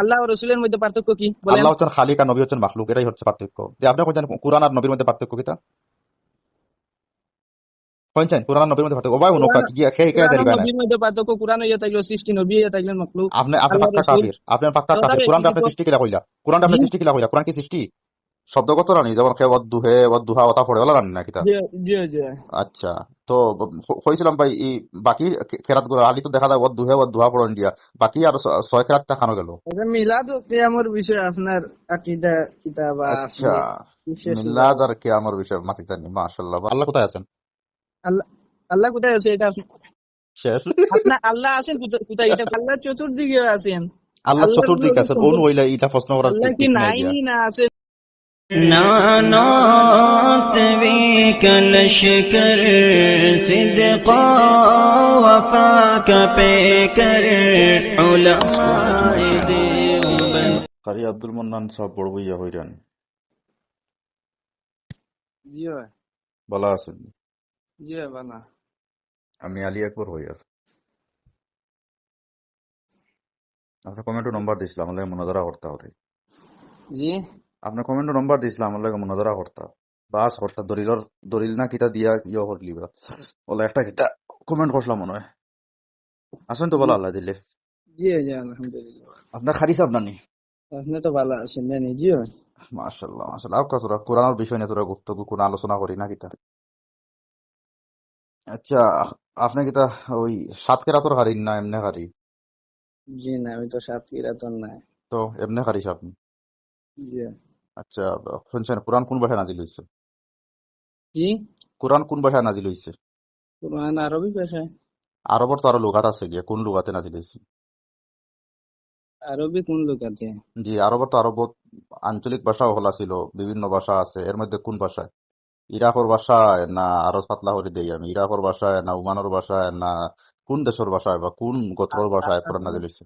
আল্লাহ ও রাসূলের মধ্যে পার্থক্য কি বলেন? আল্লাহ হচ্ছেন খালিক আর নবী হচ্ছেন মাখলুক, এটাই হচ্ছে পার্থক্য। যে আপনি কইছেন কোরআন আর নবীর মধ্যে পার্থক্য কিতা কইছেন? কোরআন আর নবীর মধ্যে পার্থক্য ওবাই কোরআন উনকা কি খেয়ে খেয়ে কোরআন ও দেরি বানায়। নবীর মধ্যে পার্থক্য, কোরআন ইয়া তাইলো সৃষ্টি, নবী ইয়া তাইলেন মাখলুক। আপনি আপনি আল্লাহ পাক্কা রাসূল কাফির, আপনি পাক্কা কাফির। তাহলে কোরআনটা কি আপনি দিব? সৃষ্টি কিলা কইলা? কোরআনটা জি আপনি সৃষ্টি কিলা কইলা? কোরআন কি সৃষ্টি? শব্দগত রানি যেমন কেউ দুহে দুহা কথা পড়ে ওলা রানি না কিতা? জি জি জি। আচ্ছা, তো কইছিলাম ভাই এই বাকি খেরাত গুলো আলি তো দেখা যায় দুহে দুহা পড়েন দিয়া, বাকি আর ছয় খেরাত দেখানো গেল। এটা মিলাদ ও কিয়ামর বিষয়ে আপনার আকীদা কিতাব বা আচ্ছা, আপনি বিশ্বাসী বা মিলাদ আর কিয়ামর বিষয় মাতিতে নি, মাশাআল্লাহ। আল্লাহ কোথায় আছেন? আল্লাহ, আল্লাহ কোথায় আছে এটা শেষ। আপনার আল্লাহ আছেন কোথায়? এটা আল্লাহ চতুর্দিকে আছেন। আল্লাহ আল্লাহর কোনো চতুর্দিকে আছেন, অন সম্পদ, হইলে এটা প্রশ্ন করার আল্লাহ কি ঠিক নাই নাই গিয়া। না আছে? نعنات بك لشكر صدقا وفاك بكر علماء دیوبند কারি আব্দুল মন্নান সাহেব বড় বইয়া হইরান জি ভাই, ভালো আছেন? জি বানা। আমি আলী আকবর হইয়ার। আপনার কমেন্টও নম্বর দিছিলাম, আমার লাগে মুনাজারা করতে হবে। জি আপনার কমেন্টও নম্বর দিছিলাম, আমার লাগে মুনাজারা করতে বাস করতে দলিলর দলিল না কিতা দিয়া ইয়ে করলি বা বলে একটা কিতা কমেন্ট করলাম মনে হয়। আসেন তো বলো আল্লাহ দিলে। জি জি আলহামদুলিল্লাহ। আপনার খারি সাহেব নানি? আপনি তো ভালো আছেন জানি। জি ভাই, মাশাআল্লাহ মাশাআল্লাহ। আপ তোরা কোরআনের বিষয় নিয়ে তোরা গুপ্ত কোন আলোচনা করি না কিতা? আচ্ছা, আপনি কিতা ওই সাত কেরাতর হারি না এমনি হারি? জি না, আমি তো সাতক্ষীরা তো নাই। তো এমনি হারিস আপনি? জি আচ্ছা, শুনছেন কোরআন কোন ভাষায় নাজিল হইছে? জি। কোরআন কোন ভাষায় নাজিল হইছে? কোরআন আরবি ভাষায়। আরবর তো আরো লুগাত আছে গিয়া, কোন লুগাতে নাজিল হইছে? আরবি কোন লোক আছে? জি, আরবর তো আরব আঞ্চলিক ভাষাও হলা ছিল, বিভিন্ন ভাষা আছে, এর মধ্যে কোন ভাষায়? ইরাকর ভাষায় না? আরো পাতলা করে দেই আমি, ইরাকর ভাষায় না উমানের ভাষায় না কোন দেশের ভাষায় বা কোন গোত্রর ভাষায় কোরআন আপনি নাজিল হইছে?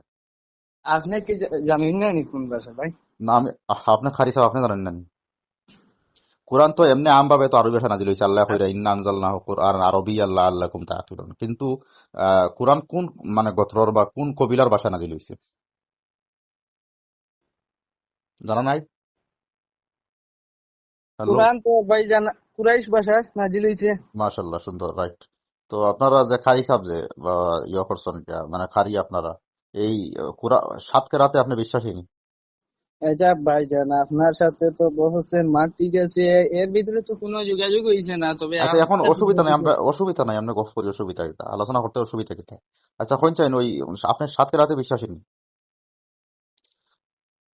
আপনি কি জানেন না নি কোন ভাষা ভাই? না আমি আপনি খারি সাহেব আপনি জানেন না নি? কোরআন তো এমনি আম ভাবে তো আরবি ভাষা নাজিল হইছে, আল্লাহ কইরা ইন্না আনজালনাহু কুরআন আরবি আল্লাহ আল্লাকুম তাআকিলুন। কিন্তু কোরআন কোন মানে গোত্রর বা কোন কবিলার ভাষা নাজিল হইছে জানা নাই? হ্যালো, কোরআন তো ভাই জানা কুরাইশ ভাষায় নাজিল হইছে। মাশাআল্লাহ, সুন্দর, রাইট। তো আপনারা যে খারি সাহেব যে বা ইয়ে করছেন মানে খারি আপনারা এই সাত কেরাতে আপনি বিশ্বাসী নি? আচ্ছা ভাইজান, আপনার সাথে তো বলছেন মা ঠিক আছে, এর ভিতরে তো কোনো যোগাযোগ হয়েছে না, তবে আচ্ছা, এখন আপনার অসুবিধা নাই, আমরা অসুবিধা নাই, আমরা গফ করি, অসুবিধা কিতা আলোচনা করতে অসুবিধা কিতা? আচ্ছা, কোন চাইন ওই আপনি সাত কেরাতে বিশ্বাসী নি?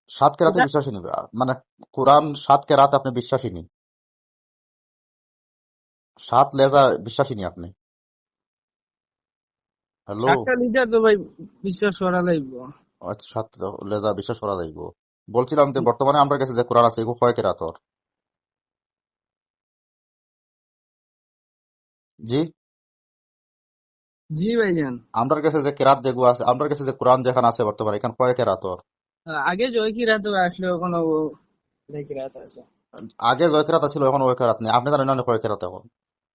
সাত কেরাতে এটা বিশ্বাসী নি মানে কোরআন সাত কেরাতে আপনি বিশ্বাসী নি? সাত লেজা বিশ্বাসী নি আপনি? হ্যালো, সাতটা লিটার তো ভাই বিশ্বাস করা লাগবে। আচ্ছা, সাত লেজা বিশ্বাস করা যাইব। বলছিলাম যে বর্তমানে আমরা কাছে যে কোরআন আছে এগুলো কয় কেরাতর? জি, জি ভাইজান, আমার কাছে যে কেরাত যেগুলো আছে, আমার কাছে যে কোরআন যেখানে আছে বর্তমানে এখানে কয় কেরাতর? আগে জয় কি রাত আসলে ওখানে কি রাত আছে? আগে জয় কেরাত ছিল, এখন ওই কেরাত নেই। আপনি জানেন না কয় কেরাত এখন?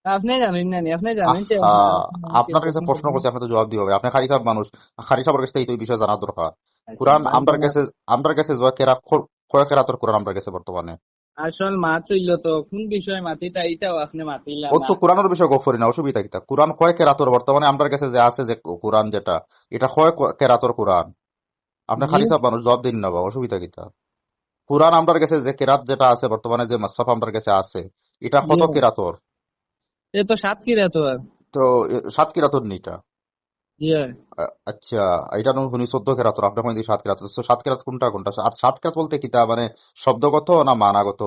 আপনি জানেন না নি? আপনি জানেন যে আহা, আমাকে আপনার কাছে প্রশ্ন প্রশ্ন করবেন। করছি, আপনি তো জবাব দিতে হবে। আপনি খারি সাহেব মানুষ, খারি সাহেবের কাছে এই বিষয়ে জানা দরকার। আচ্ছা কোরআন আমার ভাইজান, কাছে, আমার কাছে জয় কেরাত কয় কেরাতর কোরআন আমার কাছে বর্তমানে? আসল মাত হইল তো কোন বিষয় মাতি তা এটাও আপনি মাতিলা ও না। তো কোরআনের বিষয় গফরি না, অসুবিধা কিতা? কোরআন কয় কেরাতর বর্তমানে আমার কাছে যে আছে যে কোরআন যেটা, এটা কয় কেরাতর কোরআন? আপনি জি, খালি সাহেব মানুষ, জবাব দিন না বা, অসুবিধা কিতা? কোরআন আমার কাছে যে কেরাত যেটা আছে বর্তমানে, যে মাসহাফ আমার কাছে আছে, এটা জি কত কেরাতর? এ তো সাত কি রাত আর। তো সাত কেরাতর নি এটা? জি আচ্ছা, এটা নো শুনি 14 কেরাতর, আপনি কই 7 কেরাতর। তো 7 কেরাত কোনটা কোনটা? আর 7 কেরাত বলতে কিতা মানে শব্দগত না মানাগত?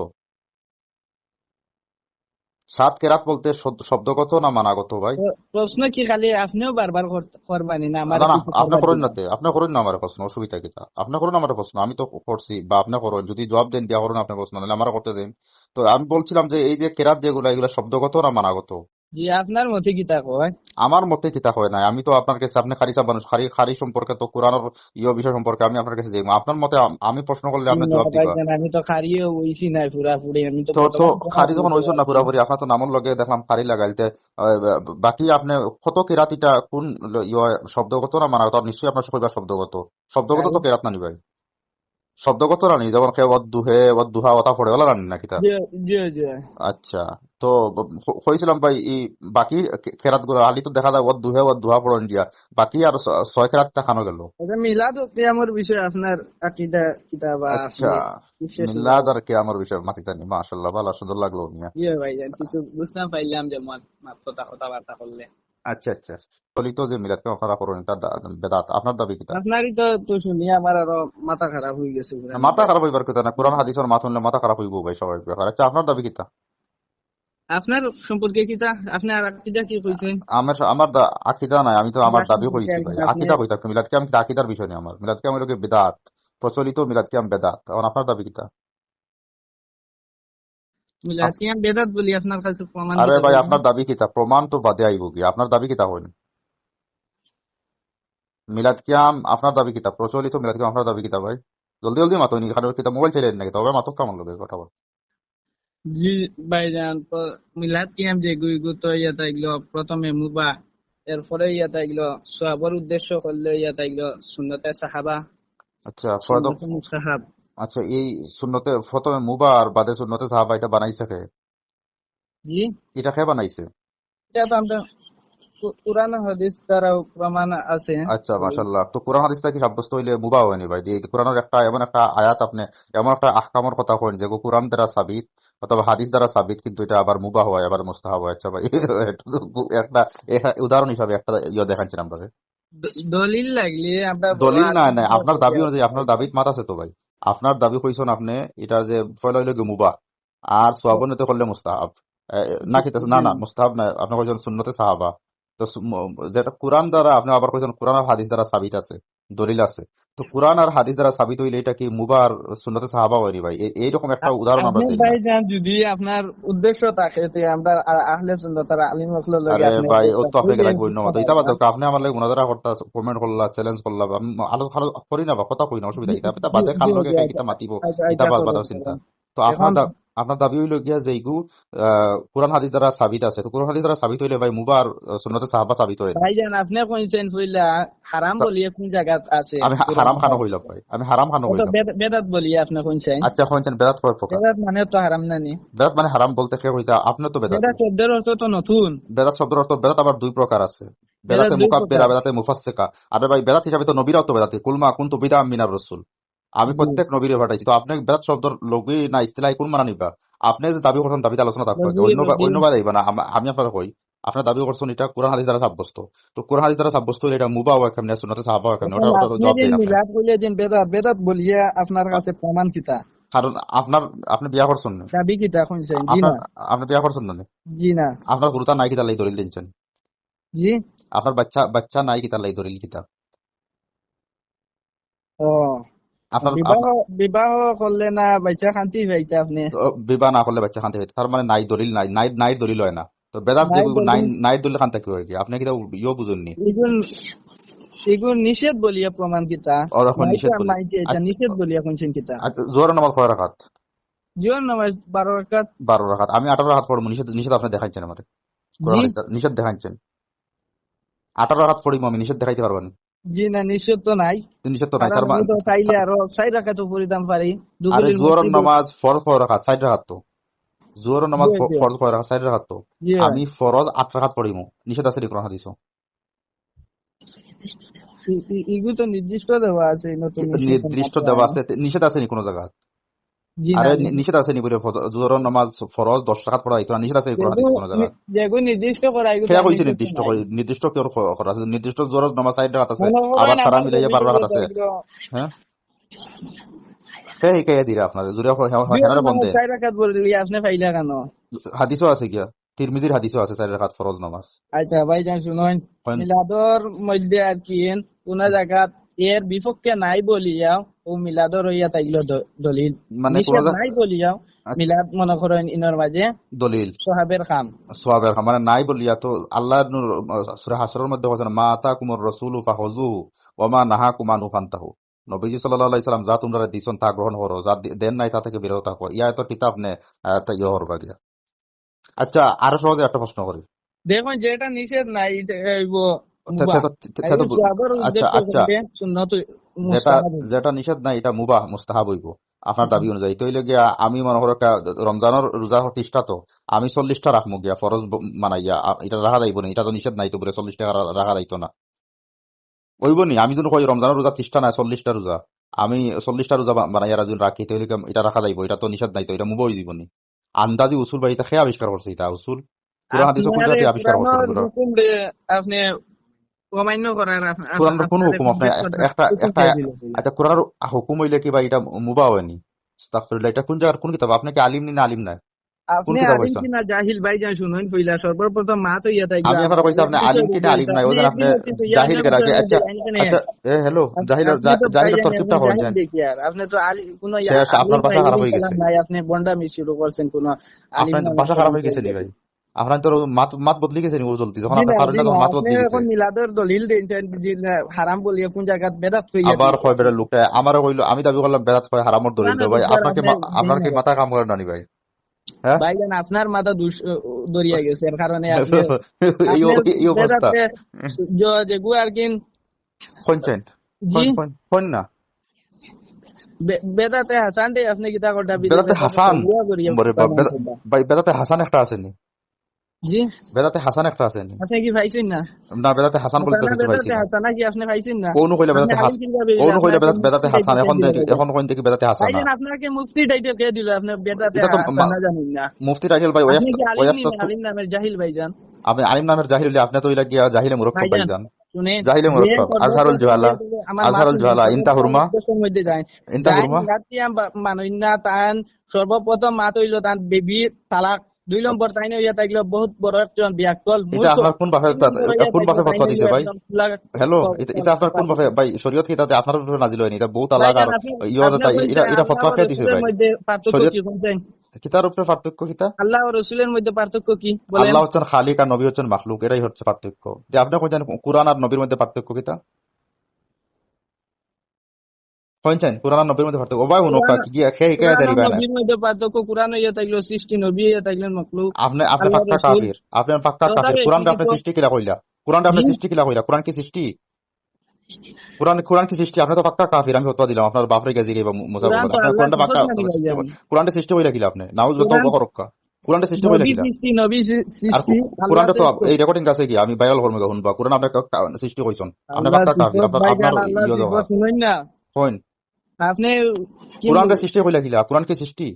7 কেরাত বলতে শব্দগত না মানাগত ভাই? প্রশ্ন কি খালি আপনিও বারবার করবানি না আমার না না, কিছু আপনি করবার করেন না দিবা? তে, আপনি করেন না আমার প্রশ্ন, অসুবিধা কিতা? আপনি করেন আমার প্রশ্ন, আমি তো করছি বা আপনি করেন, যদি জবাব দেন দিয়া করেন আপনার প্রশ্ন, নাহলে আমার করতে দেন। তো আমি বলছিলাম যে এই যে কেরাত যেগুলা, এগুলা শব্দগত না মানাগত? জি আপনার মতে কি তা কয়? আমার মতে কিতা হয় নাই, আমি তো আপনার কাছে, আপনি খারিসা মানুষ, খারি খারি সম্পর্কে তো কোরআনের বিষয় সম্পর্কে আমি আপনার কাছে যাই, আপনার মতে আমি প্রশ্ন করলে আপনি না জবাব দিবা। ভাইজান, আমি তো খারিও হইছি নাই পুরাপুরি, আমি তো তো বর্তমান খারি যখন হইছেন না পুরাপুরি, আপনার তো নামর লগে দেখলাম খারি লাগাইতে। বাকি আপনি কত কেরাতিটা কোন শব্দগত না মানাগত? আর নিশ্চয়ই আপনার কইবা শব্দগত। শব্দগত তো কেরাত না নি ভাই? শব্দগত রানি যেমন কেউ অদ্দুহে অদ্দুহা কথা পড়ে ওলা রানি নাকি তা? জি জি জি। আচ্ছা, তো কইছিলাম ভাই এই বাকি খেরাত গুলো আলি তো দেখা যায় অদ্দুহে অদ্দুহা পড়ন দিয়া, বাকি আর ছয় খেরাত দেখানো গেল। এটা মিলাদ ও কিয়ামর বিষয়ে আপনার আকীদা কিতাব বা আচ্ছা, আপনি বিশেষ মিলাদ আর কে আমার বিষয় মাতিতানি, মাশাআল্লাহ ভালো সুন্দর লাগলো মিয়া। ইয়ে ভাইজান কিছু বুঝতে পাইলাম যে কথাবার্তা করলে। আচ্ছা আচ্ছা, চলিত যে মিলাদ কে আপনারা করুন এটা বেদাত, আপনার দাবি কিতা? আপনারই তো শুনি আমার আরো মাথা খারাপ হয়ে গেছে পুরা মাথা মিলাদ। খারাপ হইবার কথা না, কোরআন হাদিসের মাথা শুনলে মাথা খারাপ হইব ভাই সবাই ব্যাপার। আচ্ছা, আপনার দাবি কিতা? আপনার সম্পর্কে কিতা আপনি আর আকীদা কি কইছেন? আমার আকিদা নাই, আমি তো আমার আমার দাবি সম্পর্কে কইছি ভাই, একজন আপনি আকিদা কইতা মিলাদ কে আমি আকিদার বিষয় নেই, আমার মিলাদ কে আমি লোকে বেদাত, প্রচলিত মিলাদ কে আমি বেদাত। এখন আপনার দাবি কিতা? মিলাদ কিয়াম বেদাত বলি আপনার কাছে প্রমাণ আরে কিতা ভাই পাইবেন? আপনার দাবি কিতা? প্রমাণ তো বাদে আইব কি, আপনার দাবি কিতা হইন? মিলাদ কিয়াম আপনার দাবি কিতা? প্রচলিত মিলাদ কিয়াম আপনার দাবি কিতা ভাই? জলদি জলদি মাতো নি, কারণ কিতা মোবাইল চাইলেন নাকি? তবে মাতো কেমন লোকে কথা বল। জি ভাইজান, মিলাদ কিয়াম যে গুইগু তো ইয়াতা এগুলো প্রথমে মুবা, এরপরে ইয়াতা এগুলো সওয়াবের উদ্দেশ্য করলে ইয়াতা এগুলো সুন্নতে সাহাবা, আচ্ছা সুন্নতে মুস্তাহাব। আচ্ছা, এই সুন্নতে প্রথমে মুবা আর বাদে সুন্নতে সাহাবা এটা বানাইছে কে? জি, এটা কে বানাইছে? এটা তো আমরা কুরআন হাদিস দ্বারাও প্রমাণ আছে। আচ্ছা মাশাআল্লাহ, তো কোরআন হাদিস থেকে সাব্যস্ত হইলে মুবা হয়নি ভাই? দিয়ে কোরআনের একটা এমন একটা আয়াত আপনি এমন একটা আহকামের কথা কইন যে কোরআন দ্বারা সাবিত অথবা হাদিস দ্বারা সাবিত, কিন্তু এটা আবার মুবাহ হয় আবার মুস্তাহাব হয়। আচ্ছা ভাই একটা উদাহরণ হিসাবে একটা দেখাচ্ছেন আপনাকে। দলিল লাগলে আমরা বড় দলিল না, আলেম না হইলে আপনার বলি দাবি অনুযায়ী, আপনার দাবিত মাত আছে তো ভাই। আপনার দাবি কইছেন আপনি এটা যে ফয়লা হইলে মুবাহ আর সোয়াবনতে করলে মুস্তাহাব, না কি না না মুস্তাহাব না, আপনি কইছেন সুন্নতে সাহাবা। তো যেটা কোরআন দ্বারা আপনি আবার কইছেন কোরআন আর হাদিস দ্বারা সাবিত আছে, দলিল আছে। তো কোরআন আর হাদিস দ্বারা সাবিত হইলে এটা কি মুবাহ আর সুন্নতে সাহাবা হয়নি ভাই? এইরকম একটা উদাহরণ আমরা আপনি দিই না। ভাইজান যদি আপনার উদ্দেশ্য থাকে যে আমরা আহলে সুন্নাত আর আলিম হকলের লগে আরে আপনি ভাই ও তো আপনাকে বুঝেন লাগবে অন্য মতো, বুঝতে এটা বাদ পারবেন। আপনি আমার লাগে মুনাজারা করতে কমেন্ট করলা, চ্যালেঞ্জ করলা, আমি আলো ভালো করি না বা কথা কই না, অসুবিধা জি এটা এটা জি বাদে খাল জি লগে জি, খাই আচ্ছা কিতা মাতিব, আচ্ছা এটা আচ্ছা বাদার করুন চিন্তা। করুন। তো এখন আপনার দাবি হইল গিয়া যে এইগু কোরআন হাদিস দ্বারা সাবিত আছে, তো কোরআন হাদিস দ্বারা সাবিত হইলে ভাই মুবা আর সুন্নতে সাহাবা সাবিত হয় না। ভাইজান আপনি কইছেন পইলা হারাম তা বলিয়ে কোন জায়গাত আছে আমি কোরআন হারাম খানো হাদিসে? হইলাম ভাই, আমি হারাম খানো তো হইলাম। বেদাত বলিয়ে আপনি কইছেন। আচ্ছা কইছেন বেদাত কয় প্রকার? বেদাত মানে তো হারাম নানি? বেদাত মানে হারাম বলতে কে হইতা? আপনি তো বেদাতি। বেদাত শব্দের অর্থ তো নতুন। বেদাত শব্দের অর্থ, বেদাত আবার দুই প্রকার আছে, বেদাত বেদাতে দুই মুকাব্বিরা, প্রকার। বেদাতে মুফাসসিকা। আরে ভাই বেদাত হিসাবে তো নবীরাও তো বেদাতি, কুলমা কুনতু বিদআম মিনার রাসূল, আমি জি প্রত্যেক নবীরে পাঠাইছি। তো আপনি বেদাত শব্দের লগি না ইস্তিলাহি কোন মানা নিবা? আপনি যে দাবি করছেন দাবিতে আলোচনা থাকবে আগে, লঘু লঘু। অন্যবার আইবা না। আমি আপনার কই আপনার দাবি করছেন এটা কোরআন হাদিস দ্বারা সাব্যস্ত, তো কোরআন হাদিস দ্বারা সাব্যস্ত হলে এটা মুবা হয় কেমনে, সুন্নতে সাহাবা হয় কেমনে? এখন ওটা ওটা আপনি জবাব যে দিন আপনি। মিলাদ বলিয়ে যে বেদাত বলিয়ে আপনার কাছে প্রমাণ কিতা? কারণ আপনি বিয়া করছেন না, দাবি কিতা কইছেন? জি আপনার না আপনি বিয়া করছেন না, জি না আপনার গুরুতা নাই কিতা লাই দলিল দিচ্ছেন? জি। আপনার বাচ্চা নাই কিতা লাই দলিল কিতা? ও আপনার বিবাহ বিবাহ করলে না বাচ্চা শান্তি পাইছে আপনি? বিবাহ না করলে বাচ্চা খান্তি হইতে, তার মানে নাই দলিল নাই, নাই দলিল হয় না। তো বেদাত যে নাই নাই দলিল। নাই দলিল খান্তা কি হয় কি? আপনি কিতা ইও বুঝুননি? এগুন এগুন নিষেধ বলিয়া প্রমাণ কিতা? ওর এখন নাই নিষেধ বলি। মাইতে এটা নিষেধ বলিয়া কইছেন কিতা? জোহর নামাজ কয় রাকাত? জীবন নামাজ 12 রাকাত। 12 রাকাত। আমি 18 রাকাত পড়বো, নিষেধ নিষেধ আপনি দেখাইছেন আমারে, কোরআন জি হাদিস নিষেধ দেখাইছেন। 18 রাকাত পড়িব আমি, নিষেধ দেখাইতে পারবেন? জি না নিষেধ তো নাই। নিষেধ তো নাই, কারণ তার আমি মানে তো চাইলে আরো 4 রাকাতও পড়িতাম পারি আরে দুপুরের জোহর মসজিদে। নামাজ ফরজ কয় রাকাত? 60 রাকাত তো। জোহর নামাজ জি জি ফরজ কয় রাকাত? 60 রাকাত তো। জি। আমি ফরজ 8 রাকাত পড়িব, নিষেধ আছে নি কোরআন হাদিস? এগুলো তো নির্দিষ্ট দেওয়া আছে, নতুন নিষেধ নির্দিষ্ট মাত্রা। দেওয়া আছে, নিষেধ আছে নি কোন জায়গা? জি না আরে নিষেধ আছে নি বলে জোহর নামাজ ফরজ 10 রাকাত পড়া এটা নিষেধ আছে নি কোন হাদিস কোন জায়গা? যেগুলো নির্দিষ্ট করা এগুলো কে তো কইছে নির্দিষ্ট নির্দিষ্ট নাই। করে? নির্দিষ্ট কেউ করা আছে? নির্দিষ্ট জোহর নামাজ 60 রাকাত আছে, মনে আবার করেন সারা আমার মিলাইয়া 12 রাকাত আছে। হ্যাঁ কে দিরা আপনার জুড়ে হেনারে বন্ধে? 4 রাকাত পড়লি আপনি পাইলা কেন? হাদিসও আছে গিয়া, তিরমিজির হাদিসও আছে 4 রাকাত ফরজ নামাজ। আচ্ছা ভাইজান শুনুন, হয় মিলাদর মধ্যে আর কি কোন জায়গাত এর বিপক্ষে নাই বলিয়া ও মিলাদর হইয়া তাইলো দলিল, মানে কোন নিষেধ নাই বলিয়া মিলাদ মনে করেন ইনর মাঝে দলিল সাহাবের খাম। সোয়াবের মানে নাই বলিয়া তো আল্লাহ সূরা হাসরের মধ্যে বলেন মা আতাকুমুর রাসূলু ফাখুযুহু ওয়া মা নাহাকুম আনহু ফান্তাহু। নবীজি সাল্লাল্লাহু আলাইহি সাল্লাম যা তোমরা দিছেন তা গ্রহণ করো, যা দেন নাই তা থেকে বিরত থাকো। ইয়া তো কিতাব নে তা ইয়া হরবা গিয়া। আচ্ছা আরো সহজে একটা প্রশ্ন করি। দেখুন যেটা নিষেধ নাই তে- তে তো- তে- তে তো বু- সাহাবের আচ্ছা উদ্দেশ্য আচ্ছা করবে সুন্নত যেটা মুস্তাহাব। যেটা নিষেধ নাই এটা মুবাহ মুস্তাহাব হইব আপনার দাবি অনুযায়ী। তো হইলে গিয়া আমি মনে করো একটা রমজানের রোজা 30টা, তো আমি 40টা রাখবো গিয়া ফরজ মানাইয়া, এটা রাখা যাইব না? এটা তো নিষেধ নাই, তো বলে 40 টাকা রাখা যাইতো না হইব নি? আমি যদি কই রমজানের রোজা 30টা না 40টা রোজা, আমি 40টা রোজা বানাইয়া যদি রাখি, তাহলে কি এটা রাখা যাইব? এটা তো নিষেধ নাই, তো এটা মুবাহ হয়ে দিব নি? আন্দাজি উসুল বা এটা খেয়ে আবিষ্কার করছে, এটা উসুল কোরআন হাদিসে কোন আপনার জায়গাতে আবিষ্কার করছে কোরআনের এগুলো? হুকুম রে আপনি অমান্য করার কোরআনের কোন আপনার হুকুম আপনি একটা হুকুম একটা কে দিল? আচ্ছা, কোরআনের হুকুম হইলে কি ভাই এটা মুবাহ হয়নি? আস্তাগফিরুল্লাহ, এটা কোন জায়গার কোন কিতাব? আপনি কি আলিম নি না আলিম নাই? কোন আপনি কিতাব আলিম হইছেন? কিনা জাহিল ভাইজান শুনুন পইলা সর্বপ্রথম মা তো ইয়া তাইগো আমি আপনারা কইছি আপনি আলিম কি না আলিম নাই, ওজন আপনি জাহিল কে রাখে। আচ্ছা আচ্ছা, হ্যালো, জাহিলের আপনি তো জাহিলের ভাইজান তরকিবটা এমন জাহিল করছেন দেখি আর আপনি তো কোন শেষ, আলিম আপনার ভাষা খারাপ হয়ে গেছে, কালাম নাই, আপনি বন্ডামি শুরু করছেন কোন আলিম আপনার ভাষা খারাপ হয়ে গেছে নি ভাই? আপনার তো মাত মাত বদলি গেছে নি ও জলদি, যখন জি আপনি না পারেন জি না না, তখন মাত আপনি বদলি গেছে। এখন মিলাদের দলিল দিয়েছেন যে হারাম বলিয়া কোন জায়গা বেদাত কইয়া আবার কয় বেড়ে লোকে আমারও কইলো, আমি দাবি করলাম বেদাত কয় হারামর দলিল কোরআন দাও ভাই। হাদিস দ্বারা আপনার দেন কি না মাথা কাম করে নানি ভাই? হ্যাঁ ভাইজান, আপনার মাথা দরিয়া গেছে, এর কারণে আপনি এই আপনি এই অবস্থা বেদাতে যেগু আর কি শুনছেন? জি কোন না বেদাতে হাসান দে আপনি কিতা করটা বেদাতে হাসান? করিয়া বরে বাপ, ভাই বেদাতে হাসান একটা আসেনি? জি বেদাতে হাসান একটা আসেনি? আপনি কি ভাইছেন না? না, বেদাতে হাসান বলতে হাসানা কিছু পাইছি বেদাতে না। হাসানা কি আপনি ভাইছেন না? কোন কইলে আপনি বেদাতে আলিম কিভাবে কোন কইলে আপনাকে বেদাতে মুফতি হাসান? টাইটেল কে দিল ভাইজান? এখন কোন থেকে বেদাতে হাসানা? ভাইজান আপনাকে মুফতি টাইটেল কে দিল? আপনি বেদাতে এটা তো হাসানা জানেন না? মুফতি টাইটেল ভাই আপনি কি আলিম ওয়াস নি তো আলিম নামের জাহিল ভাইজান? আপনি আলিম নামের জাহিল হইলে আপনি তো ইলা গিয়া জাহিলে মুরক্কব ভাইজান ভাইজান, শুনেন, জাহিলে যে মুরক্কব। আজহারুল জুহালা, আমার আজহারুল মাসুম জুহালা ইনতা হুরমা, দেশের মধ্যে যায় ইনতা হুরমা। মানুষ না তান সর্বপ্রথম মাত হইল তান বেবি তালাক, 2 নম্বর তাইনে হইয়া থাকলো বহুত বড় একজন বিয়াকল এটা আপনার কোন বাপে 3 নম্বর হইয়া কোন বাপে থাকলো ফতোয়া তাইনে দিছে ভাই? একদম খোলা হ্যালো, এটা আপনার কোন বাপে ভাই? শরীয়ত কি তাতে আপনার উপরে নাজিল হয়নি? এটা বহুত আলাদা। ভাইজান আর আপনি এটা বলছেন এটা আল্লাহ ফতোয়া ও কে দিছে রসুলের ভাই? মধ্যে পার্থক্য শরীয়ত কি বলছেন? কিতার উপরে পার্থক্য কিতা? আল্লাহ ও রসুলের মধ্যে পার্থক্য কি বলেন? আল্লাহ হচ্ছেন খালিক আর নবী হচ্ছেন মাখলুক, এটাই হচ্ছে পার্থক্য। যে আপনি কইছেন কুরআন আর নবীর মধ্যে পার্থক্য কিতা কইছেন? কুরআন আর নবীর মধ্যে পার্থক্য ও ভাই হুনকা কোরআন কি খেয়ে খেয়ে কোরআন ও দেরি ভাই না? নবীর মধ্যে পার্থক্য, কোরআন হইয়া থাকলো সৃষ্টি, নবী হইয়া থাকলেন মাখলুক। আপনি আল্লাহ পাক্কা রসুল কাফির, আপনি পাক্কা তো কাফির। তবে কোরআনটা কি আপনি সৃষ্টি কিলা কইলা? কোরআনটা আপনি জি সৃষ্টি কিলা কইলা? কোরআন কি সৃষ্টি? কোরআন কি সৃষ্টি? আপনি তো পাক্কা কাফির, আমি ফতোয়া দিলাম আপনার বাপরে গেজি গেবা মুসা কোরআন বলবেন। তো আপনার আল্লাহ কোরআনটা পাক্কা সিফত নাকি সৃষ্টি, ভাইজান? কোরআনটা সৃষ্টি হইলা কিলা? আপনি নাউজ কোরআন করক্কা, কোরআনটা সৃষ্টি হইলা নবী কিলা? সৃষ্টি, নবী আর সৃষ্টি, আল্লাহ কোরআনটা তো সৃষ্টি। এই রেকর্ডিং আছে কি আমি ভাইরাল করবো কখন? বা কোরআন আপনি সৃষ্টি কইছেন? আপনি আল্লাহ পাক্কা কাফির, সিফত আপনার আপনার ভাইজান, আল্লাহ ইয়ে সিফত দরকার শুনুন না কইন। আপনি কি কোরআনটা সৃষ্টি হইলা কিলা? কোরআন কি সৃষ্টি?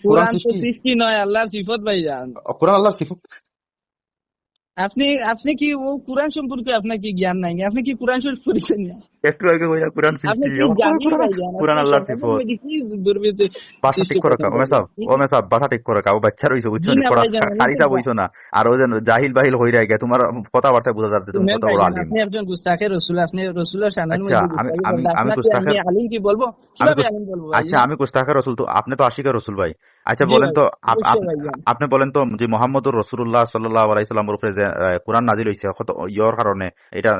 কোরআন কোরআন তো সৃষ্টি? সৃষ্টি নয়, আল্লাহর সিফত ভাইজান। কোরআন আল্লাহর সিফত। আপনি আপনি কি ও কোরআন সম্পর্কে আপনার কি জ্ঞান নাই? আপনি কি কোরআন শরীফ পড়েছেন না? একটু আগে কইলা কোরআন আপনি সৃষ্টি, কি জানি ভাইজান? কোরআন আপনি আল্লাহর সমাজের সিফত। মধ্যে কি দুর্বৃত্তি বাসা সৃষ্টি ঠিক করে করছেন ও মেসাব, ভাইজান? ও মেসাব বাসা ঠিক করে ও বাচ্চা রইছো বুঝছো জি নি? না পড়া ভাইজান, আমি খারিতা তো বইছো না। আর ও যেন জাহিল বাহিল হইরা গে, তোমার কথাবার্তা বোঝা যাচ্ছে তুমি শুনেন কত বড় ভাইজান, আলিম। আপনি একজন গুস্তাখে রসুল, আপনি রসুলের শানের আচ্ছা মধ্যে আমি গুস্তাখি আমি করলে আমি আপনাকে গুস্তাখের আমি আলিম কি বলবো? আমি কিভাবে আলিম বলবো আচ্ছা ভাইজান? আমি গুস্তাখের রসুল, তো আপনি তো আশিকের রসুল ভাই। আচ্ছা জি বলেন ভাই, তো অবশ্যই ভাইজান। আপনি বলেন তো যে মোহাম্মদুর রাসূলুল্লাহ সাল্লাল্লাহু আলাইহি সাল্লামের উপরে যে কোরআন নাজিল হইছে কত ইয়র কারণে, এটা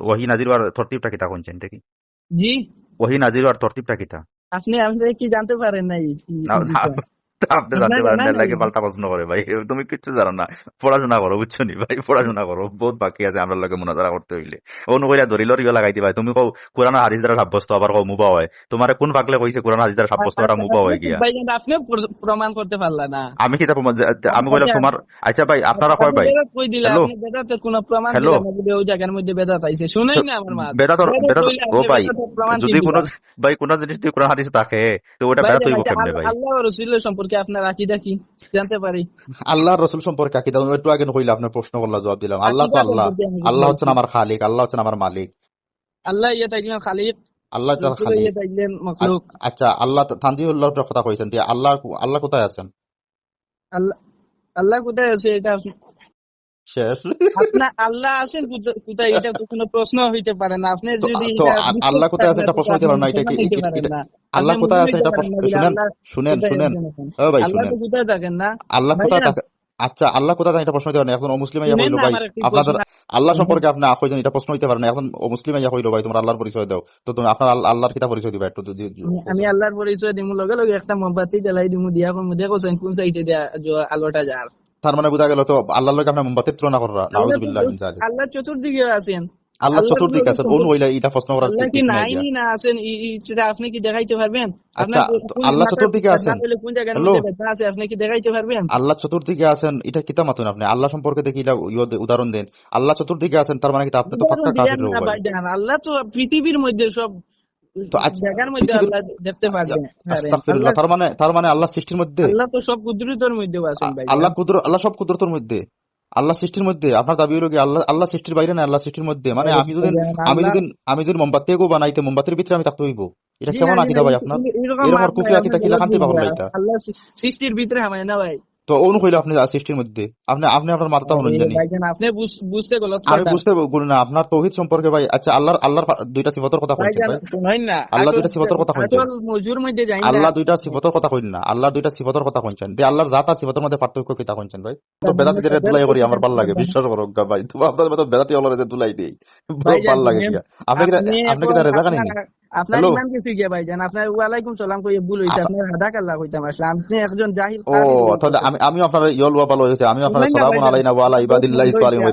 ওহী নাজিল হওয়ার তরতিবটা কিতা কোনছেন দেখি? জি ওহী নাজিল হওয়ার তরতিবটা কিতা? আপনি আপনি কি জানতে পারেন নাই না, এই বিষয়? আপনি আপনার জানতে পারেন জানা না নাই? লাগে পাল্টা প্রশ্ন করে ভাই। তুমি কিচ্ছু জানো না, পড়াশোনা করো বুঝছো নি ভাই? পড়াশোনা করো, বহুত বাকি আছে আমরা লগে মুনাজারা করতে হইলে। অনুকইলা ধরিল রিও লাগাই দিবা। তুমি কও কোরআন আর হাদিস দ্বারা সাব্যস্ত, আবার কও মুবা হয়। তোমারে কোন পাগলে কইছে কোরআন হাদিস দ্বারা সাব্যস্ত এটা মুবা আপনি হয় গিয়া? ভাইজান আপনি প্রমাণ করতে পারলা না। আমি কি তা আমি কইলাম তোমার? আচ্ছা ভাই আপনারা কয় আপনি ভাই? বেদাত কই দিলা? হ্যালো আপনি বেদাতের কোনো প্রমাণ হ্যালো, দিলেন না যে ওই জায়গার মধ্যে বেদাত আইছে? শুনেই না আমার মাত। বেদাত বেদাত কইলে ও আপনি ভাই, বেদাতের প্রমাণ কি যদি কোন দিলা? ভাই কোন জিনিস দিয়ে কোরআন হাদিস থাকে তো ওটা বেদাত ভাইজান হইব আচ্ছা, কেমনে ভাই? আল্লাহ ও রাসূলের সম্পর্কে আপনার আকীদা কি জানতে পারি? আল্লাহ রসুল সম্পর্কে আকিদা একটু আগে কইলা, আপনার প্রশ্ন করলা জবাব দিলাম। আল্লাহ তো আকীদা আল্লাহ, পদ্ধতি আমি আল্লাহ বলছি। হচ্ছেন আমার খালিক, আল্লাহ হচ্ছেন আমার মালিক, আল্লাহ ইয়া থাকলেন খালিক, আল্লাহ হচ্ছেন রাসূল খালিক। ইয়া থাকলেন মাখলুক। আচ্ছা আল্লাহ তানজিহুল্লাহর কথা কইছেন, দিয়ে আল্লাহ আল্লাহ কোথায় আছেন? আল্লাহ আল্লাহ কোথায় আছে এটা শেষ। আপনার আল্লাহ আছেন কোথায় এটা তো কোনো প্রশ্ন হইতে পারে না। আপনি তো যদি তো এটা আল্লাহ বিশ্বাস কোথায় থাকে আছে না এটা তো প্রশ্ন হইতে আপনি পারে না? এটা মুসলমান হইতে পারেন না, আপনি আল্লাহ কোথায় মুমিন আছেন হইতে এটা পারেন না বলে শুনেন আল্লাহ শুনেন কোথায় শুনেন আছেন এখন? ও ভাই আল্লাহ শুনেন, তো কোথায় থাকেন না আল্লাহ কোথায় ভাইজান? থাকে? আচ্ছা আল্লাহ কোথায় থাকে এটা প্রশ্ন হইতে পারে না। এখন অমুসলিম ইয়া শুনেন হইলো না ভাই আমার একটি আপনাদের প্রশ্ন। আল্লাহ সম্পর্কে আপনি কইছেন এটা প্রশ্ন হইতে পারে না। এখন মুসলিম ইয়া হইলো ভাই, তোমার আল্লাহর পরিচয় দাও, তো তুমি আপনার আল্লাহর কিতা পরিচয় দিবা একটু যদি আমি আল্লাহর পরিচয় দিমু, লগে লগে একটা মোমবাতি জ্বালাই দিমু, দিয়া দেখো কোন সাইডে দিয়া আলোটা যার। তার মানে বোঝা গেল তো আল্লাহর লগে আপনি মোমবাতির তুলনা করা, আল্লাহ নাউযুবিল্লাহ মিন যালিক। আল্লাহ চতুর্দিকে আছেন। আল্লাহ আল্লাহর চতুর্দিকে লগে আছেন, সম্পর্ক, অনু হইলে এটা প্রশ্ন করার আল্লাহ কি ঠিক নাই গিয়া। নাইনি না আছেন সেটা আপনি কি দেখাইতে পারবেন? আচ্ছা, আপনার তো কোন আল্লাহ মাথায় চতুর্দিকে না আছেন, হলে কোন জায়গার হ্যালো, মধ্যে ব্যথা আছে আপনি কি দেখাইতে পারবেন? আল্লাহ চতুর্দিকে আছেন, এটা কিতা মাতুন আপনি? আল্লাহ সম্পর্কে দেখি এটা উদাহরণ দেন। আল্লাহ চতুর্দিকে আছেন তার মানে কি আপনি তো উদাহরণ পাক্কা দিলেন কাফির না ভাই। ভাইজান, আল্লাহ তো পৃথিবীর মধ্যে সব তো আজ জায়গার মধ্যে পৃথিবীর, আল্লাহ দেখতে পারবেন পারেন। আস্তাগফিরুল্লাহ, আল্লাহ, তার মানে আল্লাহ সৃষ্টির মধ্যে, আল্লাহ তো সব কুদরতের মধ্যেও আছেন ভাইজান। আল্লাহ সব কুদরতের মধ্যে, আল্লাহ সৃষ্টির মধ্যে। আপনার দাবি হলো কি আল্লাহ সৃষ্টির বাইরে না, আল্লাহ সৃষ্টির মধ্যে? মানে আরে আমি যদি ভাইজান, আমি আল্লাহ, যদি আমি যদি মোমবাতি বানাইতে মোমবাতির ভিতরে আমি থাকতে হইব, এটা জি না কেমন জি না, আকিদা ভাই আপনার? এরকম এরকম আর মাপ নাই, কুফরি আপনি আকিদা কিলা গলত খান্তি পাগল বুঝবেন। লাইতা। আল্লাহ সৃষ্টির ভিতরে হামায় না ভাই। তো অনু হইলে আপনি সৃষ্টির মধ্যে, আপনি আপনার মাথাটা আরে হলেন জানি। ভাইজান, আপনি বুঝতে গলত আমি পাঠান বুঝতে বলি না আপনার তৌহিদ সম্পর্কে ভাই। আচ্ছা, আল্লাহর দুইটা সিফাতের কথা কইছেন ভাইজান। ভাই, শুনেন না, আল্লাহ আসল দুইটা সিফাতের কথা কইছেন, আসল মজুর মধ্যে যাই না। আল্লাহ দুইটা সিফাতের কথা কইন না, আল্লাহ দুইটা সিফাতের কথা কইছেন, যে আল্লাহর জাত আর সিফাতের মধ্যে পার্থক্য কিতা কইছেন ভাই? তো বেদাতীদের দুলাই করি আমার ভাল লাগে, বিশ্বাস করো ভাই, তুমি আপনার মতো বেদাতি হলার যে দুলাই দেই বড় ভাইজান ভাল লাগে শুনেন, গিয়া। আপনি কি আপনি কি এখন রেজা কানি? আপনার হ্যালো, ইমান গেছে গিয়া ভাইজান। আপনার ওয়ালাইকুম সালাম কইয়ে ভুল হইছে, আপনার হাদাক আল্লাহ কইতাম আসলে। আপনি একজন জাহিল ও কাফির। তাহলে আমি আপনার ইয়ল ওয়া ভালো হয়েছে, আমি আপনার শুনেন না সালামুন ভাইজান, আলাইনা ওয়া আলা দোষ ইবাদিল্লাহি বন্ধ হইছে। সালিহিন